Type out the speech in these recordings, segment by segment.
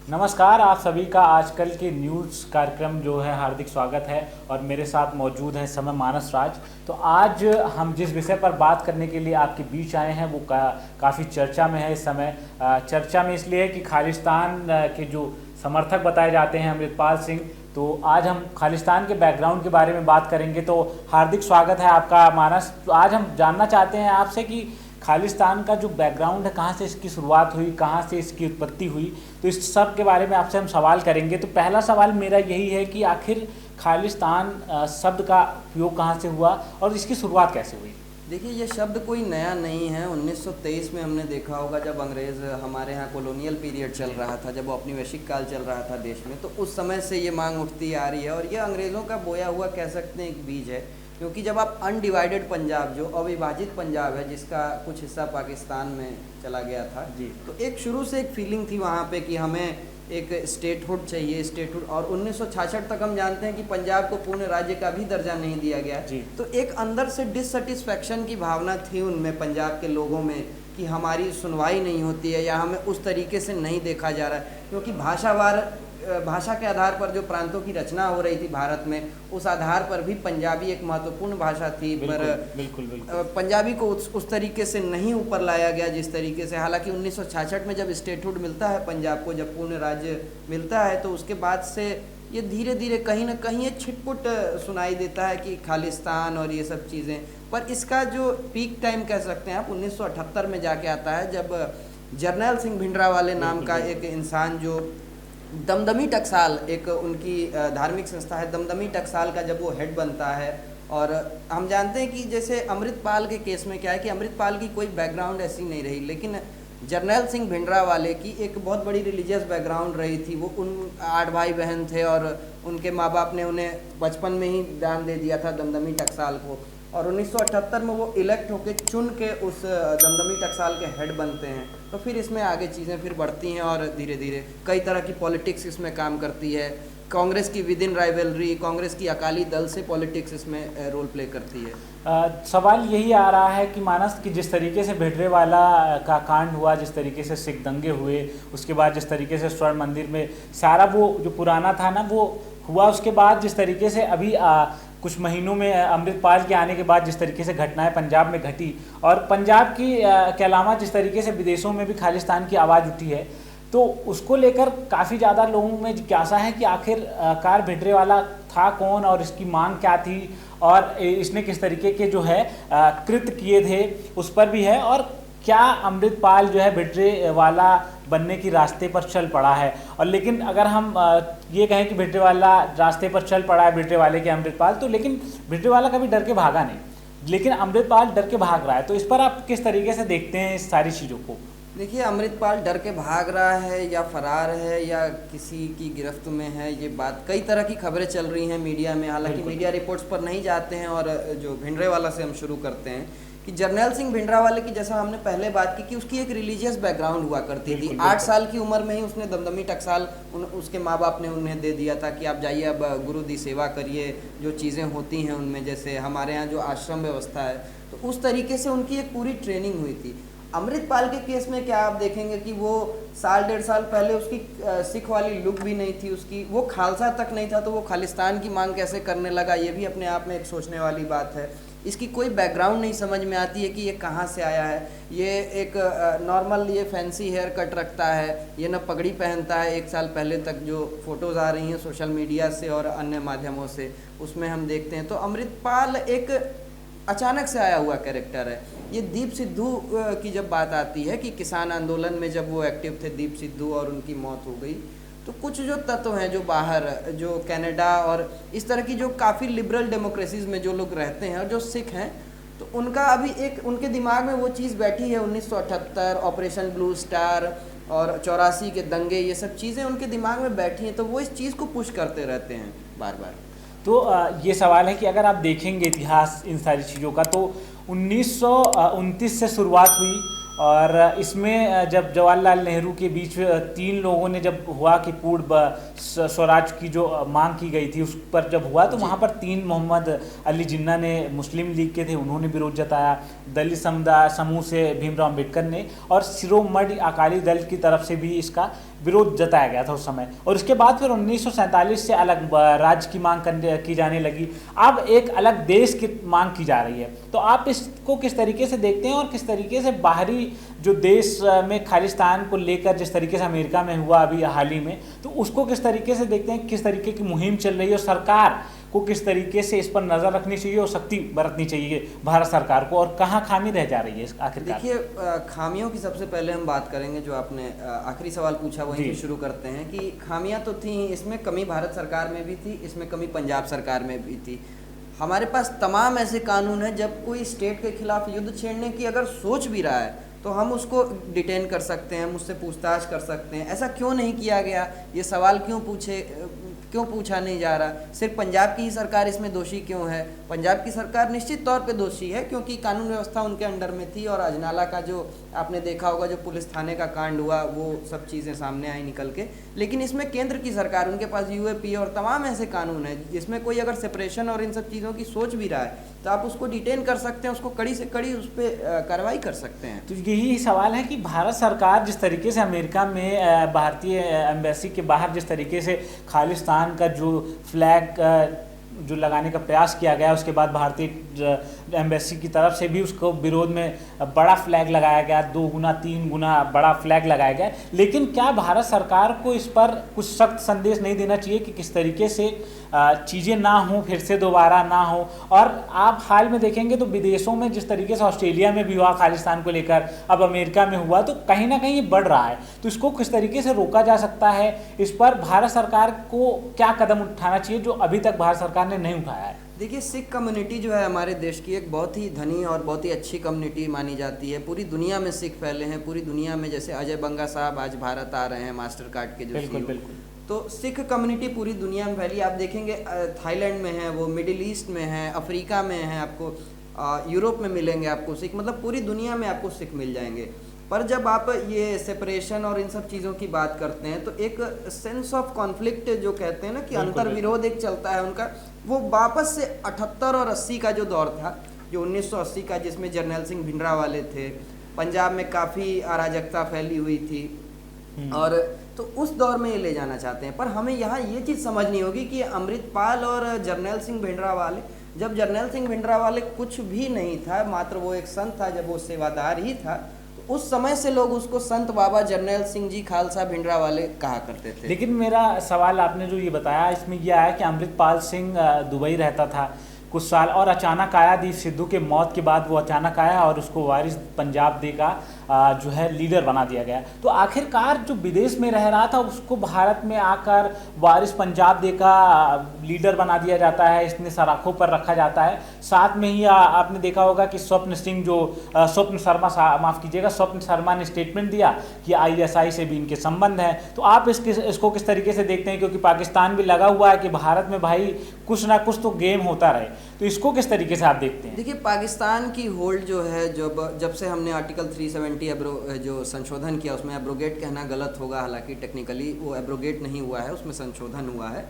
नमस्कार, आप सभी का आजकल के न्यूज़ कार्यक्रम जो है हार्दिक स्वागत है। और मेरे साथ मौजूद हैं इस समय मानस राज। तो आज हम जिस विषय पर बात करने के लिए आपके बीच आए हैं वो काफ़ी चर्चा में है इस समय। चर्चा में इसलिए है कि खालिस्तान के जो समर्थक बताए जाते हैं अमृतपाल सिंह, तो आज हम खालिस्तान के बैकग्राउंड के बारे में बात करेंगे। तो हार्दिक स्वागत है आपका मानस। तो आज हम जानना चाहते हैं आपसे कि खालिस्तान का जो बैकग्राउंड है, कहाँ से इसकी शुरुआत हुई, कहाँ से इसकी उत्पत्ति हुई, तो इस सब के बारे में आपसे हम सवाल करेंगे। तो पहला सवाल मेरा यही है कि आखिर खालिस्तान शब्द का उपयोग कहाँ से हुआ और इसकी शुरुआत कैसे हुई? देखिए, ये शब्द कोई नया नहीं है। 1923 में हमने देखा होगा, जब अंग्रेज़ हमारे यहाँ कॉलोनियल पीरियड चल रहा था, जब वो औपनिवेशिक काल चल रहा था देश में, तो उस समय से ये मांग उठती आ रही है। और ये अंग्रेज़ों का बोया हुआ कह सकते हैं एक बीज है, क्योंकि जब आप अनडिवाइडेड पंजाब, जो अविभाजित पंजाब है, जिसका कुछ हिस्सा पाकिस्तान में चला गया था जी। तो एक शुरू से एक फीलिंग थी वहाँ पे कि हमें एक स्टेटहुड चाहिए, स्टेटहुड। और 1966 तक हम जानते हैं कि पंजाब को पूर्ण राज्य का भी दर्जा नहीं दिया गया। जी। तो एक अंदर से डिससेटिस्फैक्शन की भावना थी उनमें, पंजाब के लोगों में, कि हमारी सुनवाई नहीं होती है या हमें उस तरीके से नहीं देखा जा रहा है। क्योंकि भाषा के आधार पर जो प्रांतों की रचना हो रही थी भारत में, उस आधार पर भी पंजाबी एक महत्वपूर्ण भाषा थी। पर बिल्कुल। पंजाबी को उस तरीके से नहीं ऊपर लाया गया जिस तरीके से। हालांकि 1966 में जब स्टेटहुड मिलता है पंजाब को, जब पूर्ण राज्य मिलता है, तो उसके बाद से ये धीरे धीरे कहीं ना कहीं ये छिटपुट सुनाई देता है कि खालिस्तान और ये सब चीज़ें। पर इसका जो पीक टाइम कह सकते हैं आप, 1978 में जाके आता है, जब जर्नैल सिंह भिंडरावाले नाम का एक इंसान, जो दमदमी टकसाल, एक उनकी धार्मिक संस्था है दमदमी टकसाल का, जब वो हेड बनता है। और हम जानते हैं कि जैसे अमृतपाल के केस में क्या है कि अमृतपाल की कोई बैकग्राउंड ऐसी नहीं रही, लेकिन जर्नैल सिंह भिंडरावाले की एक बहुत बड़ी रिलीजियस बैकग्राउंड रही थी। वो उन 8 भाई बहन थे और उनके माँ बाप ने उन्हें बचपन में ही दान दे दिया था दमदमी टकसाल को। और 1978 में वो इलेक्ट होकर चुन के उस दमदमी टकसाल के हेड बनते हैं। तो फिर इसमें आगे चीज़ें फिर बढ़ती हैं और धीरे धीरे कई तरह की पॉलिटिक्स इसमें काम करती है। कांग्रेस की विद इन राइवलरी, कांग्रेस की अकाली दल से पॉलिटिक्स इसमें रोल प्ले करती है। सवाल यही आ रहा है कि मानस, कि जिस तरीके से भिंडरेवाला का कांड हुआ, जिस तरीके से सिख दंगे हुए, उसके बाद जिस तरीके से स्वर्ण मंदिर में सारा वो जो पुराना था ना वो हुआ, उसके बाद जिस तरीके से अभी कुछ महीनों में अमृतपाल के आने के बाद जिस तरीके से घटनाएं पंजाब में घटी, और पंजाब की के अलावा जिस तरीके से विदेशों में भी खालिस्तान की आवाज़ उठी है, तो उसको लेकर काफ़ी ज़्यादा लोगों में जिज्ञासा है कि आखिरकार भिंडरेवाला था कौन और इसकी मांग क्या थी और इसने किस तरीके के जो है कृत्य किए थे उस पर भी है। और क्या अमृतपाल जो है भिंडरेवाला बनने की रास्ते पर चल पड़ा है। और लेकिन अगर हम ये कहें कि भिंडरेवाला रास्ते पर चल पड़ा है, भिंडरेवाले के अमृतपाल, तो लेकिन भिंडरेवाला कभी डर के भागा नहीं, लेकिन अमृतपाल डर के भाग रहा है। तो इस पर आप किस तरीके से देखते हैं इस सारी चीज़ों को? देखिए, अमृतपाल डर के भाग रहा है या फरार है या किसी की गिरफ्त में है, ये बात कई तरह की खबरें चल रही हैं मीडिया में। हालांकि मीडिया रिपोर्ट्स पर नहीं जाते हैं। और जो भिंडरेवाला से हम शुरू करते हैं कि जर्नैल सिंह भिंडरावाले की, जैसा हमने पहले बात की कि उसकी एक रिलीजियस बैकग्राउंड हुआ करती थी। 8 साल की उम्र में ही उसने दमदमी टकसाल, उसके माँ बाप ने उन्हें दे दिया था कि आप जाइए, अब गुरु दी सेवा करिए, जो चीज़ें होती हैं उनमें, जैसे हमारे यहाँ जो आश्रम व्यवस्था है, तो उस तरीके से उनकी एक पूरी ट्रेनिंग हुई थी। अमृतपाल के केस में क्या आप देखेंगे कि वो साल 1.5 साल पहले उसकी सिख वाली लुक भी नहीं थी उसकी, वो खालसा तक नहीं था, तो वो खालिस्तान की मांग कैसे करने लगा, ये भी अपने आप में एक सोचने वाली बात है। इसकी कोई बैकग्राउंड नहीं समझ में आती है कि ये कहाँ से आया है। ये एक नॉर्मल, ये फैंसी हेयर कट रखता है, ये ना पगड़ी पहनता है। 1 साल पहले तक जो फ़ोटोज़ आ रही हैं सोशल मीडिया से और अन्य माध्यमों से, उसमें हम देखते हैं तो अमृतपाल एक अचानक से आया हुआ कैरेक्टर है। ये दीप सिद्धू की जब बात आती है कि किसान आंदोलन में जब वो एक्टिव थे दीप सिद्धू और उनकी मौत हो गई, तो कुछ जो तत्व हैं जो बाहर, जो कनाडा और इस तरह की जो काफ़ी लिबरल डेमोक्रेसीज़ में जो लोग रहते हैं और जो सिख हैं, तो उनका अभी एक उनके दिमाग में वो चीज़ बैठी है। 1978 ऑपरेशन ब्लू स्टार और 84 के दंगे, ये सब चीज़ें उनके दिमाग में बैठी हैं, तो वो इस चीज़ को पुश करते रहते हैं बार बार। तो ये सवाल है कि अगर आप देखेंगे इतिहास इन सारी चीज़ों का, तो 1929 से शुरुआत हुई और इसमें जब जवाहरलाल नेहरू के बीच 3 लोगों ने जब हुआ कि पूर्ण स्वराज की जो मांग की गई थी उस पर जब हुआ, तो वहाँ पर 3 मोहम्मद अली जिन्ना ने मुस्लिम लीग के थे, उन्होंने विरोध जताया। दलित समुदाय समूह से भीमराव अम्बेडकर ने, और शिरोमणि अकाली दल की तरफ से भी इसका विरोध जताया गया था उस समय। और उसके बाद फिर 1947 से अलग राज्य की मांग की जाने लगी, अब एक अलग देश की मांग की जा रही है। तो आप इसको किस तरीके से देखते हैं और किस तरीके से बाहरी जो देश में खालिस्तान को लेकर जिस तरीके से अमेरिका में हुआ अभी हाल ही में, तो उसको किस तरीके से देखते हैं, किस तरीके की मुहिम चल रही है और सरकार को किस तरीके से इस पर नज़र रखनी चाहिए और सख्ती बरतनी चाहिए भारत सरकार को, और कहाँ खामी रह जा रही है आखिरकार? देखिए, खामियों की सबसे पहले हम बात करेंगे। जो आपने आखिरी सवाल पूछा वहीं से शुरू करते हैं कि खामियां तो थी, इसमें कमी भारत सरकार में भी थी, इसमें कमी पंजाब सरकार में भी थी। हमारे पास तमाम ऐसे कानून हैं, जब कोई स्टेट के खिलाफ युद्ध छेड़ने की अगर सोच भी रहा है तो हम उसको डिटेन कर सकते हैं, मुझसे पूछताछ कर सकते हैं। ऐसा क्यों नहीं किया गया, ये सवाल क्यों पूछा नहीं जा रहा? सिर्फ पंजाब की ही सरकार इसमें दोषी क्यों है? पंजाब की सरकार निश्चित तौर पे दोषी है, क्योंकि कानून व्यवस्था उनके अंडर में थी। और अजनाला का जो आपने देखा होगा, जो पुलिस थाने का कांड हुआ, वो सब चीज़ें सामने आई निकल के। लेकिन इसमें केंद्र की सरकार, उनके पास यूएपीए और तमाम ऐसे कानून हैं जिसमें कोई अगर सेपरेशन और इन सब चीज़ों की सोच भी रहा है तो आप उसको डिटेन कर सकते हैं, उसको कड़ी से कड़ी उस पर कार्रवाई कर सकते हैं। तो यही सवाल है कि भारत सरकार जिस तरीके से अमेरिका में भारतीय एम्बेसी के बाहर जिस तरीके से खालिस्तान का जो फ्लैग जो लगाने का प्रयास किया गया, उसके बाद भारतीय एम्बेसी की तरफ से भी उसको विरोध में बड़ा फ्लैग लगाया गया, 2 गुना 3 गुना बड़ा फ्लैग लगाया गया। लेकिन क्या भारत सरकार को इस पर कुछ सख्त संदेश नहीं देना चाहिए कि किस तरीके से चीज़ें ना हो, फिर से दोबारा ना हो? और आप हाल में देखेंगे तो विदेशों में जिस तरीके से ऑस्ट्रेलिया में भी हुआ खालिस्तान को लेकर, अब अमेरिका में हुआ, तो कहीं ना कहीं ये बढ़ रहा है। तो इसको किस तरीके से रोका जा सकता है? इस पर भारत सरकार को क्या कदम उठाना चाहिए जो अभी तक भारत सरकार ने नहीं उठाया है? देखिए, सिख कम्युनिटी जो है हमारे देश की एक बहुत ही धनी और बहुत ही अच्छी कम्युनिटी मानी जाती है। पूरी दुनिया में सिख फैले हैं, पूरी दुनिया में। जैसे अजय बंगा साहब आज भारत आ रहे हैं, मास्टर कार्ड के जो बिल्कुल बिल्कुल। तो सिख कम्युनिटी पूरी दुनिया में फैली। आप देखेंगे थाईलैंड में है, वो मिडिल ईस्ट में है, अफ्रीका में है, आपको यूरोप में मिलेंगे आपको सिख, मतलब पूरी दुनिया में आपको सिख मिल जाएंगे। पर जब आप ये सेपरेशन और इन सब चीज़ों की बात करते हैं तो एक सेंस ऑफ कॉन्फ्लिक्ट जो कहते हैं ना, कि अंतर विरोध एक चलता है उनका, वो वापस से 78 और 80 का जो दौर था, जो 1980 का, जिसमें जर्नैल सिंह भिंडरावाले थे, पंजाब में काफ़ी अराजकता फैली हुई थी, और तो उस दौर में ये ले जाना चाहते हैं। पर हमें यहाँ ये चीज़ समझनी होगी कि अमृतपाल और जर्नैल सिंह भिंडरावाले, जब जर्नैल सिंह भिंडरावाले कुछ भी नहीं था, मात्र वो एक संत था, जब वो सेवादार ही था, तो उस समय से लोग उसको संत बाबा जर्नैल सिंह जी खालसा भिंडरावाले कहा करते थे। लेकिन मेरा सवाल, आपने जो ये बताया, इसमें यह आया कि अमृतपाल सिंह दुबई रहता था कुछ साल, और अचानक आया दीप सिद्धू के मौत के बाद, वो अचानक आया और उसको वारिस पंजाब डे का जो है लीडर बना दिया गया। तो आखिरकार जो विदेश में रह रहा था उसको भारत में आकर वारिस पंजाब डे का लीडर बना दिया जाता है, इसने सराखों पर रखा जाता है। साथ में ही आपने देखा होगा कि स्वप्न शर्मा ने स्टेटमेंट दिया कि ISI से भी इनके संबंध हैं। तो आप इसको किस तरीके से देखते हैं? क्योंकि पाकिस्तान भी लगा हुआ है कि भारत में भाई कुछ ना कुछ तो गेम होता रहे, तो इसको किस तरीके से आप देखते हैं? देखिए, पाकिस्तान की होल्ड जो है, जब से हमने आर्टिकल 370 जो संशोधन किया, उसमें एब्रोगेट कहना गलत होगा, हालांकि टेक्निकली वो एब्रोगेट नहीं हुआ है, उसमें संशोधन हुआ है।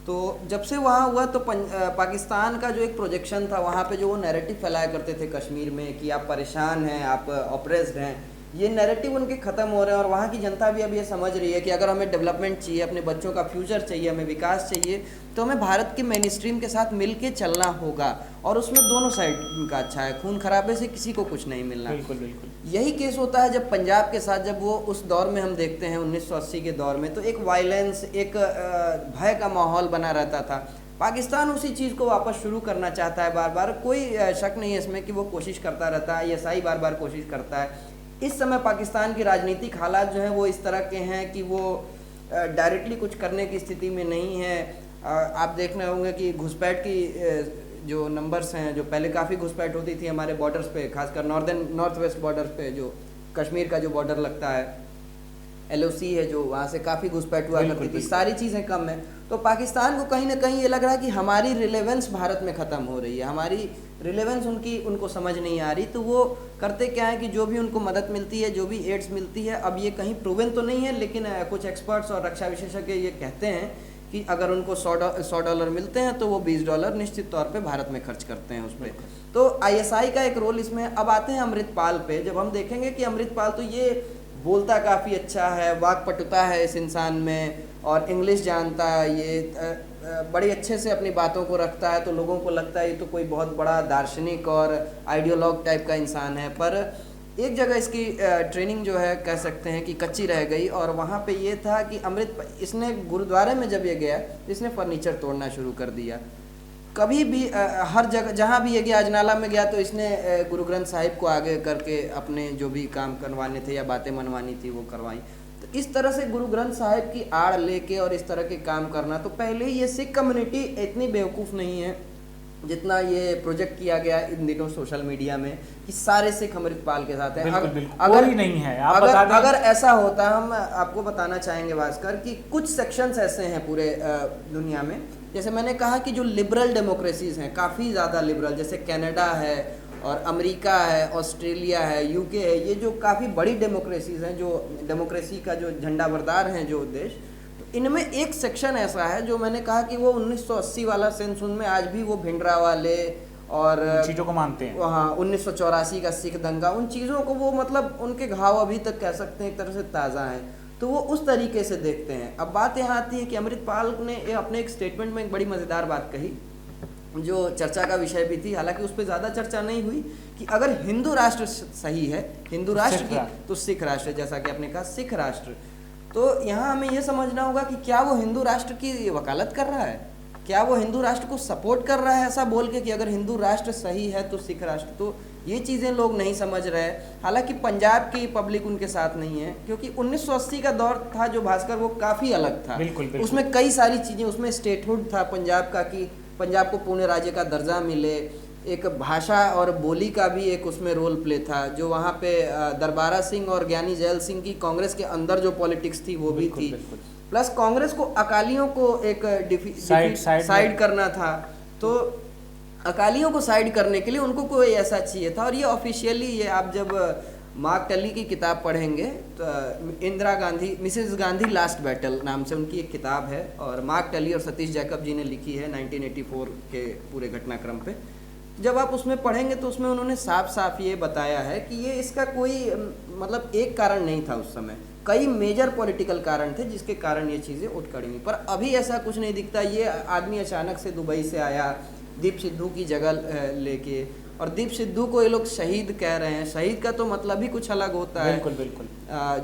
तो जब से वहाँ हुआ तो पाकिस्तान का जो एक प्रोजेक्शन था, वहाँ पे जो वो नैरेटिव फैलाया करते थे कश्मीर में कि आप परेशान हैं, आप ऑप्रेस्ड हैं, ये नैरेटिव उनके ख़त्म हो रहे हैं। और वहाँ की जनता भी अब ये समझ रही है कि अगर हमें डेवलपमेंट चाहिए, अपने बच्चों का फ्यूचर चाहिए, हमें विकास चाहिए, तो हमें भारत के मेन स्ट्रीम के साथ मिल के चलना होगा। और उसमें दोनों साइड का अच्छा है, खून खराबे से किसी को कुछ नहीं मिलना। बिल्कुल बिल्कुल। यही केस होता है जब पंजाब के साथ, जब वो उस दौर में हम देखते हैं 1980 के दौर में, तो एक वायलेंस, एक भय का माहौल बना रहता था। पाकिस्तान उसी चीज़ को वापस शुरू करना चाहता है बार बार, कोई शक नहीं है इसमें कि वो कोशिश करता रहता है, ISI बार बार कोशिश करता है। इस समय पाकिस्तान की राजनीतिक हालात जो हैं वो इस तरह के हैं कि वो डायरेक्टली कुछ करने की स्थिति में नहीं है। आप देखने होंगे कि घुसपैठ की जो नंबर्स हैं, जो पहले काफ़ी घुसपैठ होती थी हमारे बॉर्डर्स पे, खासकर नॉर्थ वेस्ट बॉर्डर पे, जो कश्मीर का जो बॉर्डर लगता है, LOC है जो, वहाँ से काफ़ी घुसपैठ हुआ करती थी। सारी चीज़ें कम हैं, तो पाकिस्तान को कहीं ना कहीं ये लग रहा है कि हमारी रिलेवेंस भारत में ख़त्म हो रही है, हमारी रिलेवेंस उनको समझ नहीं आ रही। तो वो करते क्या है कि जो भी उनको मदद मिलती है, जो भी एड्स मिलती है, अब ये कहीं प्रूवन तो नहीं है, लेकिन कुछ एक्सपर्ट्स और रक्षा विशेषज्ञ ये कहते हैं कि अगर उनको $100 मिलते हैं तो वो $20 निश्चित तौर पे भारत में खर्च करते हैं उस पर। तो ISI का एक रोल इसमें। अब आते हैं अमृतपाल पे। जब हम देखेंगे कि अमृतपाल तो ये बोलता काफ़ी अच्छा है, वाक्पटुता है इस इंसान में, और इंग्लिश जानता है, ये बड़ी अच्छे से अपनी बातों को रखता है, तो लोगों को लगता है ये तो कोई बहुत बड़ा दार्शनिक और आइडियोलॉग टाइप का इंसान है। पर एक जगह इसकी ट्रेनिंग जो है कह सकते हैं कि कच्ची रह गई, और वहाँ पे ये था कि इसने गुरुद्वारे में जब ये गया इसने फर्नीचर तोड़ना शुरू कर दिया। कभी भी हर जगह जहाँ भी ये गया, अजनाला में गया तो इसने गुरु ग्रंथ साहिब को आगे करके अपने जो भी काम करवाने थे या बातें मनवानी थी वो करवाई। तो इस तरह से गुरु ग्रंथ साहिब की आड़ लेके और इस तरह के काम करना, तो पहले ही ये सिख कम्युनिटी इतनी बेवकूफ़ नहीं है जितना ये प्रोजेक्ट किया गया इन दिनों सोशल मीडिया में कि सारे सिख अमृतपाल के साथ हैं। अगर नहीं है, अगर ऐसा होता, हम आपको बताना चाहेंगे भास्कर कि कुछ सेक्शंस ऐसे हैं पूरे दुनिया में, जैसे मैंने कहा कि जो लिबरल डेमोक्रेसीज हैं, काफ़ी ज़्यादा लिबरल, जैसे कनाडा है और अमेरिका है, ऑस्ट्रेलिया है, यूके है, ये जो काफ़ी बड़ी डेमोक्रेसीज हैं, जो डेमोक्रेसी का जो झंडा बरदार हैं जो देश, इनमें एक सेक्शन ऐसा है जो मैंने कहा कि वो 1980 वाला सेंस, उनमें आज भी वो भिंडरा वाले और चीज़ों को मानते हैं। हाँ, 1984 का सिख दंगा, उन चीज़ों को वो मतलब उनके घाव अभी तक कह सकते हैं एक तरह से ताज़ा हैं, तो वो उस तरीके से देखते हैं। अब बात यहाँ आती है कि अमृतपाल ने अपने एक स्टेटमेंट में एक बड़ी मज़ेदार बात कही जो चर्चा का विषय भी थी, हालांकि उस पर ज़्यादा चर्चा नहीं हुई, कि अगर हिंदू राष्ट्र सही है, हिंदू राष्ट्र की, तो सिख राष्ट्र, जैसा कि आपने कहा सिख राष्ट्र, तो यहाँ हमें ये समझना होगा कि क्या वो हिंदू राष्ट्र की वकालत कर रहा है, क्या वो हिंदू राष्ट्र को सपोर्ट कर रहा है ऐसा बोल के कि अगर हिंदू राष्ट्र सही है तो सिख राष्ट्र, तो ये चीज़ें लोग नहीं समझ रहे। हालांकि पंजाब की पब्लिक उनके साथ नहीं है, क्योंकि 1980 का दौर था जो भास्कर, वो काफ़ी अलग था। बिल्कुल, बिल्कुल। उसमें कई सारी चीज़ें, उसमें स्टेटहुड था पंजाब का, कि पंजाब को पूर्ण राज्य का दर्जा मिले, एक भाषा और बोली का भी एक उसमें रोल प्ले था, जो वहाँ पे दरबारा सिंह और ज्ञानी जैल सिंह की कांग्रेस के अंदर जो पॉलिटिक्स थी वो भी थी, प्लस कांग्रेस को अकालियों को एक साइड करना था, तो अकालियों को साइड करने के लिए उनको कोई ऐसा चाहिए था। और ये ऑफिशियली, ये आप जब मार्क टली की किताब पढ़ेंगे तो Indira Gandhi, Mrs Gandhi last battle नाम से उनकी एक किताब है, और मार्क टली और सतीश जैकब जी ने लिखी है 1984 के पूरे घटनाक्रम पे। जब आप उसमें पढ़ेंगे तो उसमें उन्होंने साफ साफ ये बताया है कि ये इसका कोई मतलब एक कारण नहीं था, उस समय कई मेजर पॉलिटिकल कारण थे जिसके कारण ये चीज़ें उठ खड़ी हुई। पर अभी ऐसा कुछ नहीं दिखता। ये आदमी अचानक से दुबई से आया दीप सिद्धू की जगह लेके, और दीप सिद्धू को ये लोग शहीद कह रहे हैं। शहीद का तो मतलब ही कुछ अलग होता है। बिल्कुल बिल्कुल।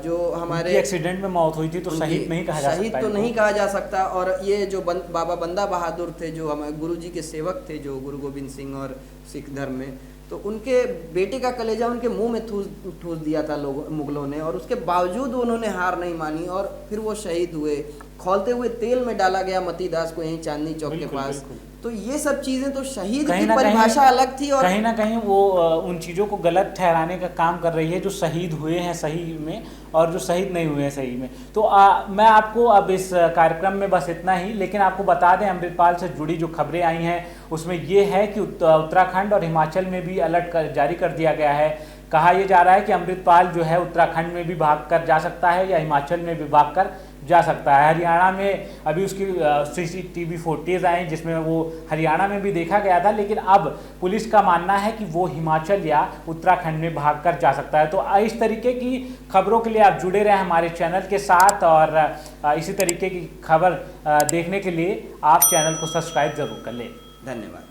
जो हमारे एक्सीडेंट में मौत हुई थी तो शहीद नहीं कहा जा सकता, शहीद तो नहीं कहा जा सकता। और ये जो बाबा बंदा बहादुर थे, जो हमारे गुरु जी के सेवक थे, जो गुरु गोविंद सिंह और सिख धर्म में, तो उनके बेटे का कलेजा उनके मुंह में ठूस दिया था मुगलों ने, और उसके बावजूद उन्होंने हार नहीं मानी और फिर वो शहीद हुए। खौलते हुए तेल में डाला गया मतीदास को यहीं चांदनी चौक के पास। तो ये सब चीज़ें तो शहीद की परिभाषा अलग थी, और कहीं ना कहीं वो उन चीज़ों को गलत ठहराने का काम कर रही है, जो शहीद हुए हैं सही में और जो शहीद नहीं हुए हैं सही में। तो मैं आपको अब इस कार्यक्रम में बस इतना ही, लेकिन आपको बता दें अमृतपाल से जुड़ी जो खबरें आई हैं उसमें ये है कि उत्तराखंड और हिमाचल में भी अलर्ट जारी कर दिया गया है। कहा यह जा रहा है कि अमृतपाल जो है उत्तराखंड में भी भाग कर जा सकता है या हिमाचल में भी भाग कर जा सकता है। हरियाणा में अभी उसकी CCTV फुटेज आए जिसमें वो हरियाणा में भी देखा गया था, लेकिन अब पुलिस का मानना है कि वो हिमाचल या उत्तराखंड में भाग कर जा सकता है। तो इस तरीके की खबरों के लिए आप जुड़े रहें हमारे चैनल के साथ, और इसी तरीके की खबर देखने के लिए आप चैनल को सब्सक्राइब जरूर कर लें। धन्यवाद।